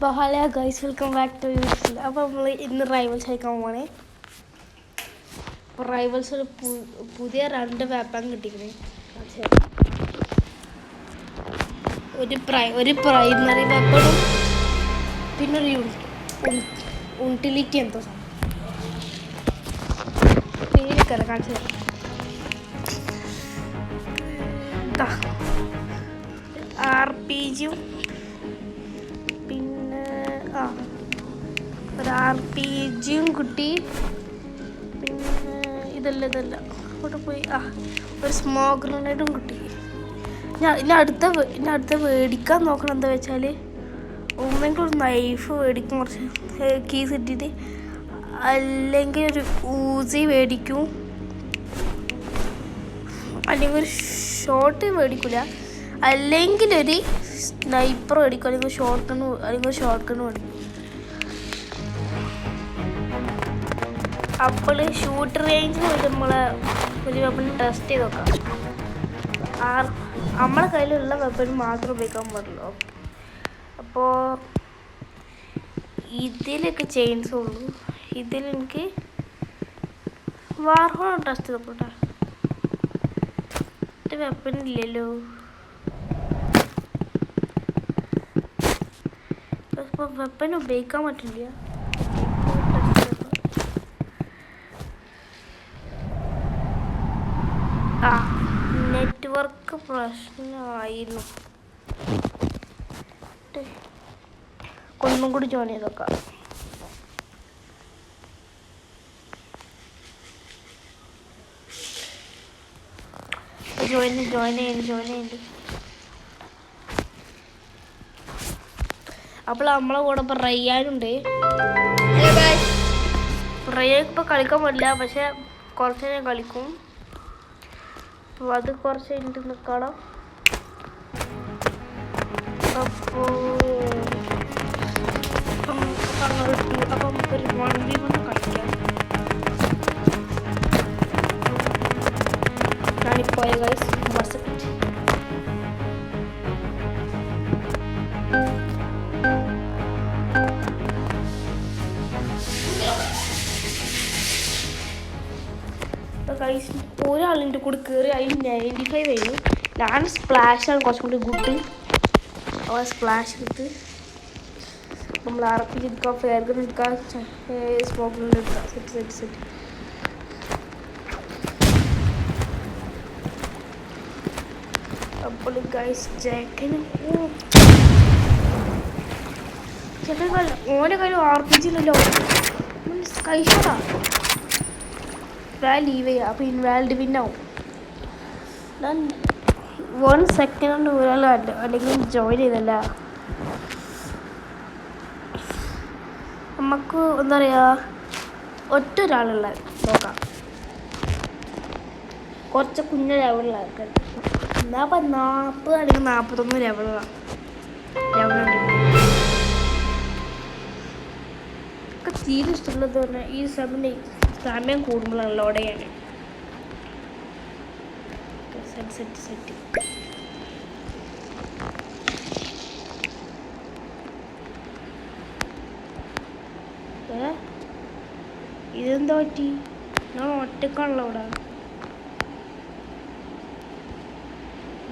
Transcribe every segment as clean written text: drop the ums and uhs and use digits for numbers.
Hello guys, welcome back to YouTube. അപ്പോൾ നമ്മൾ ഇന്ന് റൈവൽസ് കളിക്കാൻ പോവാണ്. അപ്പോൾ റൈവൽസ് ഒരു പുതിയ 2 വെപ്പൺ കിട്ടിയിരിക്കുന്നത്. ഒരു പ്രൈമറി വെപ്പണും പിന്നെ ഒരു യൂട്ടിലിറ്റി എന്തോ പേരൊക്കെ കാണിച്ചു തരാം. RPG-യും ഒരു RPG-യും കിട്ടി. പിന്നെ ഇതല്ല അവിടെ പോയി ഒരു സ്മോക്ക് ഗ്രനേഡും കിട്ടി. ഇനി അടുത്ത മേടിക്കാൻ നോക്കണം. എന്താ വെച്ചാൽ ഒന്നെങ്കിൽ ഒരു നൈഫ് മേടിക്കും, കുറച്ച് കീസ് ഇട്ടിട്ട്, അല്ലെങ്കിൽ ഒരു ഊസി മേടിക്കും, അല്ലെങ്കിൽ ഒരു ഷോട്ട് മേടിക്കില്ല, അല്ലെങ്കിൽ ഒരു സ്നൈപ്പർ മേടിക്കും, അല്ലെങ്കിൽ ഷോട്ട് ഗൺ മേടിക്കും. അപ്പോൾ ഷൂട്ട് റേഞ്ചിൽ പോയിട്ട് നമ്മളെ ഒരു വെപ്പൺ ടെസ്റ്റ് ചെയ്ത് നോക്കാം. നമ്മളെ കയ്യിലുള്ള വെപ്പൺ മാത്രം ഉപയോഗിക്കാൻ പാടുള്ളൂ. അപ്പോൾ ഇതിലൊക്കെ ചെയിൻസ് ഉള്ളൂ. ഇതിലെനിക്ക് വാർഹോൺ ടെസ്റ്റ് ചെയ്ത് നോക്കട്ടെ. ഇത് വെപ്പൺ ഇല്ലല്ലോ. അപ്പോൾ വെപ്പൺ ഉപയോഗിക്കാൻ പറ്റില്ല. നെറ്റ്വർക്ക് പ്രശ്നമായിരുന്നു. ഒന്നും കൂടി ജോയിൻ ചെയ്ത് നോക്കാം. ജോയിൻ ചെയ്ത് അപ്പോൾ നമ്മളെ കൂടെ ഇപ്പം റയ്യാനുണ്ട്. റയ്യാൻ ഇപ്പോൾ കളിക്കാൻ പറ്റില്ല, പക്ഷെ കുറച്ച് നേരം കളിക്കും. അപ്പോൾ അത് കുറച്ച് കഴിഞ്ഞിട്ട് നിൽക്കണം. അപ്പോൾ ഒരു 1v1 കളിക്കാം. ഞാനിപ്പോൾ ഗൈസ് ഒരാളിൻ്റെ കൂടെ കയറി അതിന് 95 കഴിഞ്ഞു. ഞാൻ സ്പ്ലാഷാണ് കുറച്ചും കൂടി ഗുഡ്. അപ്പോൾ സ്പ്ലാഷ് എടുത്ത് നമ്മൾ RPG എടുക്കാം, ഫെയർ ഗൺ എടുക്കാം, സ്മോക്ക് ഗൺ എടുക്കാം. സെറ്റ് അപ്പോൾ ഗൈസ് ഓൻ്റെ കാര്യം RPG ഇല്ലല്ലോ, സ്കൈ ഷോട്ടാ. ലീവ് ചെയ്യുക. അപ്പോൾ ഇൻവാലിഡ് വിന്നാവും. ഞാൻ 1 സെക്കൻഡ് കൊണ്ട് ഒരാൾ അല്ലെങ്കിൽ ജോയിൻ ചെയ്തല്ല. നമുക്ക് എന്താ പറയുക, ഒറ്റ ഒരാളുള്ള നോക്കാം. കുറച്ച് കുഞ്ഞ ലെവലുള്ള ആൾക്കാർ എന്നാൽ 40 അല്ലെങ്കിൽ 41 ലെവലുണ്ട്. ഒക്കെ തീരെ ഇഷ്ടമുള്ളത് പറഞ്ഞാൽ ഈ സമയം കൂടുമ്പോഴാണ് ലോഡ് ചെയ്യാൻ. സെറ്റ് ഇതെന്താ പറ്റി? ഞാൻ ഒറ്റക്കാണല്ലോ ഇവിടെ.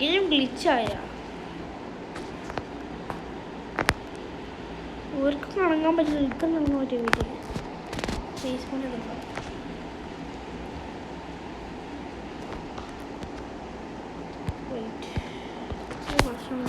ഗെയിം ഗ്ലിച്ചായ ഇവർക്ക് കണങ്ങാൻ പറ്റില്ല, എനിക്ക് കണങ്ങാൻ പറ്റിയ വീട്ടിൽ ഫേസ്ബുക്കിൽ എടുക്കാം. പ്രശ്നം